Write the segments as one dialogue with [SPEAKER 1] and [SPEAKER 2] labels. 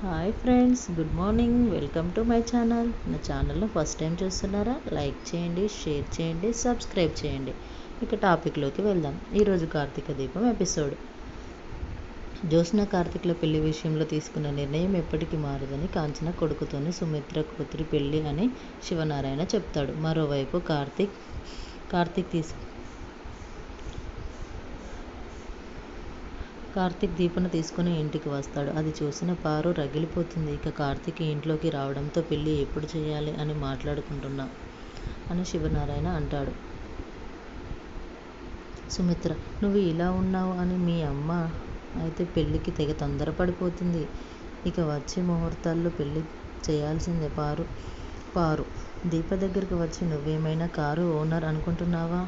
[SPEAKER 1] Hi friends, good morning. Welcome to my channel. నా ఛానల్ను first time చూస్తున్నారా? Like చేయండి, షేర్ చేయండి, సబ్స్క్రైబ్ చేయండి. ఇక టాపిక్లోకి వెళ్దాం. ఈరోజు కార్తీక దీపం ఎపిసోడ్. జ్యోత్స్న కార్తీక్ల పెళ్లి విషయంలో తీసుకున్న నిర్ణయం ఎప్పటికీ మారదని కాంచన కొడుకుతోనే సుమిత్ర కూతురి పెళ్లి అని శివనారాయణ చెప్తాడు. మరోవైపు కార్తీక్ దీపను తీసుకుని ఇంటికి వస్తాడు. అది చూసిన పారు రగిలిపోతుంది. ఇక కార్తీక్ ఇంట్లోకి రావడంతో పెళ్లి ఎప్పుడు చేయాలి అని మాట్లాడుకుంటున్నా అని శివనారాయణ అంటాడు. సుమిత్ర, నువ్వు ఇలా ఉన్నావు అని మీ అమ్మ అయితే పెళ్ళికి తెగ తొందరపడిపోతుంది. ఇక వచ్చే ముహూర్తాల్లో పెళ్లి చేయాల్సిందే. పారు దీప దగ్గరికి వచ్చి, నువ్వేమైనా కారు ఓనర్ అనుకుంటున్నావా?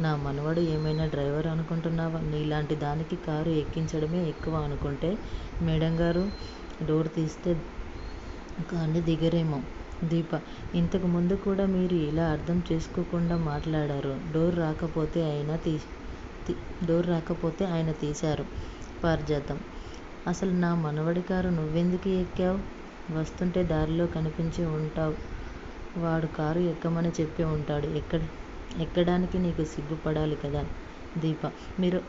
[SPEAKER 1] నా మనవడు ఏమైనా డ్రైవర్ అనుకుంటున్నావా? నీలాంటి దానికి కారు ఎక్కించడమే ఎక్కువ అనుకుంటే మేడం గారు డోర్ తీస్తే కానీ దిగరేమో. దీప, ఇంతకు ముందు కూడా మీరు ఇలా అర్థం చేసుకోకుండా మాట్లాడారు. డోర్ రాకపోతే ఆయన తీశారు. పారిజాతం, అసలు నా మనవడి కారు నువ్వెందుకు ఎక్కావు? వస్తుంటే దారిలో కనిపించి ఉంటావు. వాడు కారు ఎక్కమని చెప్పి ఉంటాడు. ఎక్కడానికి నీకు సిగ్గుపడాలి కదా. దీప, మీరు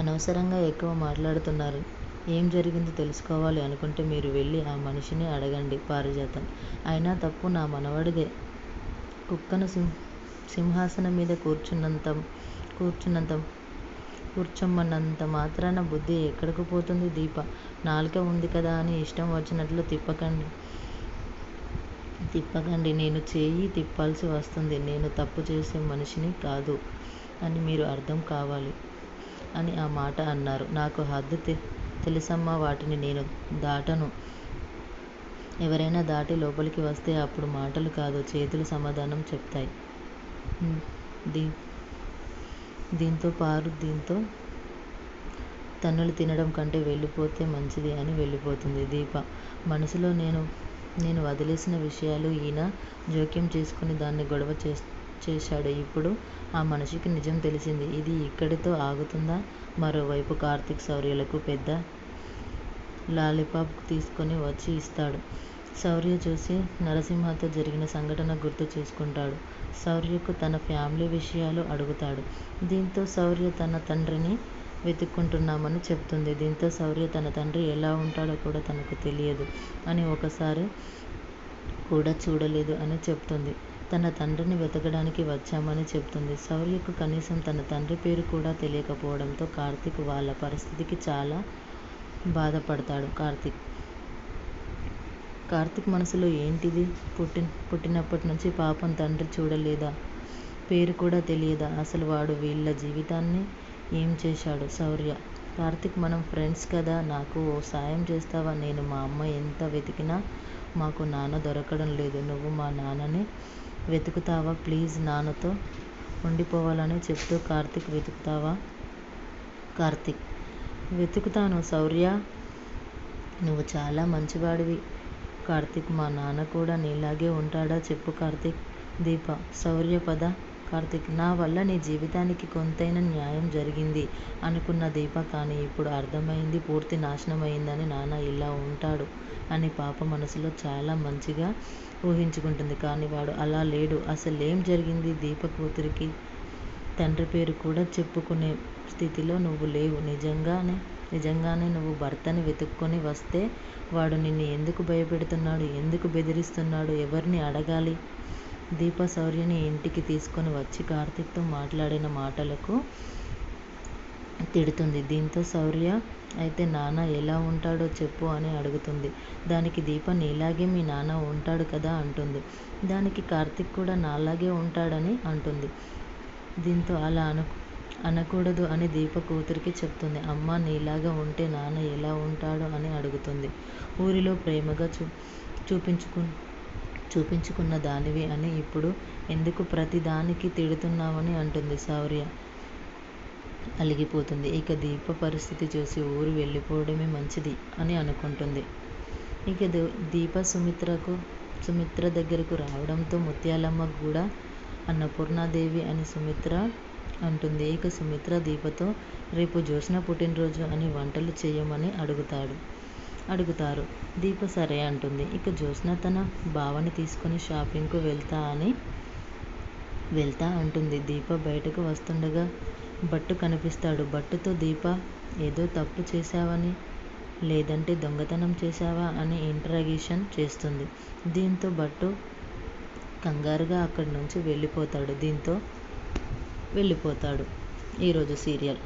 [SPEAKER 1] అనవసరంగా ఎక్కువ మాట్లాడుతున్నారు. ఏం జరిగిందో తెలుసుకోవాలి అనుకుంటే మీరు వెళ్ళి ఆ మనిషిని అడగండి. పారిజాతం, అయినా తప్పు నా మనవడిదే. కుక్కను సింహాసనం మీద కూర్చోమన్నంత మాత్రాన బుద్ధి ఎక్కడికి పోతుంది? దీప, నాలుక ఉంది కదా అని ఇష్టం వచ్చినట్లు తిప్పకండి. నేను చేయి తిప్పాల్సి వస్తుంది. నేను తప్పు చేసే మనిషిని కాదు అని మీరు అర్థం కావాలి అని ఆ మాట అన్నారు. నాకు హద్దు తెలుసమ్మా, వాటిని నేను దాటను. ఎవరైనా దాటి లోపలికి వస్తే అప్పుడు మాటలు కాదు చేతులు సమాధానం చెప్తాయి. దీంతో తన్నులు తినడం కంటే వెళ్ళిపోతే మంచిది అని వెళ్ళిపోతుంది. దీప, మనసులో నేను వదిలేసిన విషయాలు ఈయన జోక్యం చేసుకుని దాన్ని గొడవ చేశాడు. ఇప్పుడు ఆ మనిషికి నిజం తెలిసింది. ఇది ఇక్కడితో ఆగుతుందా? మరోవైపు కార్తీక్ శౌర్యలకు పెద్ద లాలీపాప్ తీసుకుని వచ్చి ఇస్తాడు. శౌర్య చూసి నరసింహతో జరిగిన సంఘటన గుర్తు చేసుకుంటాడు. శౌర్యకు తన ఫ్యామిలీ విషయాలు అడుగుతాడు. దీంతో శౌర్య తన తండ్రిని వెతుక్కుంటున్నామని చెప్తుంది. దీంతో శౌర్య తన తండ్రి ఎలా ఉంటాడో కూడా తనకు తెలియదు అని, ఒకసారి కూడా చూడలేదు అని చెప్తుంది. తన తండ్రిని వెతకడానికి వచ్చామని చెప్తుంది. శౌర్యకు కనీసం తన తండ్రి పేరు కూడా తెలియకపోవడంతో కార్తీక్ వాళ్ళ పరిస్థితికి చాలా బాధపడతాడు. కార్తీక్ మనసులో ఏంటిది? పుట్టినప్పటి నుంచి పాపం తండ్రి చూడలేదా? పేరు కూడా తెలియదా? అసలు వాడు వీళ్ళ జీవితాన్ని ఏం చేశాడు? శౌర్య, కార్తీక్, మనం ఫ్రెండ్స్ కదా, నాకు ఓ సాయం చేస్తావా? నేను మా అమ్మ ఎంత వెతికినా మాకు నాన్న దొరకడం లేదు. నువ్వు మా నాన్నని వెతుకుతావా? ప్లీజ్, నాన్నతో ఉండిపోవాలని చెప్తూ వెతుకుతావా? కార్తీక్, వెతుకుతాను శౌర్య, నువ్వు చాలా మంచివాడివి. కార్తీక్, మా నాన్న కూడా నీలాగే ఉంటాడా చెప్పు కార్తీక్. దీప, శౌర్య పద. కార్తీక్, నా వల్ల నీ జీవితానికి కొంతైనా న్యాయం జరిగింది అనుకున్న దీప, కానీ ఇప్పుడు అర్థమైంది పూర్తి నాశనమైందని. నాన్న ఇలా ఉంటాడు అని పాప మనసులో చాలా మంచిగా ఊహించుకుంటుంది. కానీ వాడు అలా లేడు. అసలేం జరిగింది? దీప కూతురికి తండ్రి పేరు కూడా చెప్పుకునే స్థితిలో నువ్వు లేవు. నిజంగానే నువ్వు భర్తని వెతుక్కొని వస్తే వాడు నిన్ను ఎందుకు భయపెడుతున్నాడు? ఎందుకు బెదిరిస్తున్నాడు? ఎవరిని అడగాలి? దీప శౌర్యని ఇంటికి తీసుకొని వచ్చి కార్తీక్తో మాట్లాడిన మాటలకు తిడుతుంది. దీంతో శౌర్య, అయితే నాన్న ఎలా ఉంటాడో చెప్పు అని అడుగుతుంది. దానికి దీప, నీలాగే మీ నాన్న ఉంటాడు కదా అంటుంది. దానికి కార్తీక్ కూడా నాలాగే ఉంటాడని అంటుంది. దీంతో అలా అనకూడదు అని దీప కూతురికి చెప్తుంది. అమ్మ, నీలాగా ఉంటే నాన్న ఎలా ఉంటాడో అని అడుగుతుంది. ఊరిలో ప్రేమగా చూపించుకున్న దానివి అని ఇప్పుడు ఎందుకు ప్రతి దానికి తిడుతున్నావని అంటుంది. శౌర్య అలిగిపోతుంది. ఇక దీప పరిస్థితి చూసి ఊరు వెళ్ళిపోవడమే మంచిది అని అనుకుంటుంది. ఇక దీప సుమిత్ర దగ్గరకు రావడంతో ముత్యాలమ్మ కూడా అన్నపూర్ణాదేవి అని సుమిత్ర అంటుంది. ఇక సుమిత్ర దీపతో రేపు జ్యోత్స్న పుట్టినరోజు అని వంటలు చేయమని అడుగుతారు. దీప సరే అంటుంది. ఇక జ్యోత్స్న తన బావని తీసుకుని షాపింగ్కు వెళ్తా అంటుంది. దీప బయటకు వస్తుండగా భట్టు కనిపిస్తాడు. భట్టుతో దీప ఏదో తప్పు చేశావని, లేదంటే దొంగతనం చేశావా అని ఇంటరాగేషన్ చేస్తుంది. దీంతో భట్టు కంగారుగా అక్కడి నుంచి వెళ్ళిపోతాడు. ఈరోజు సీరియల్.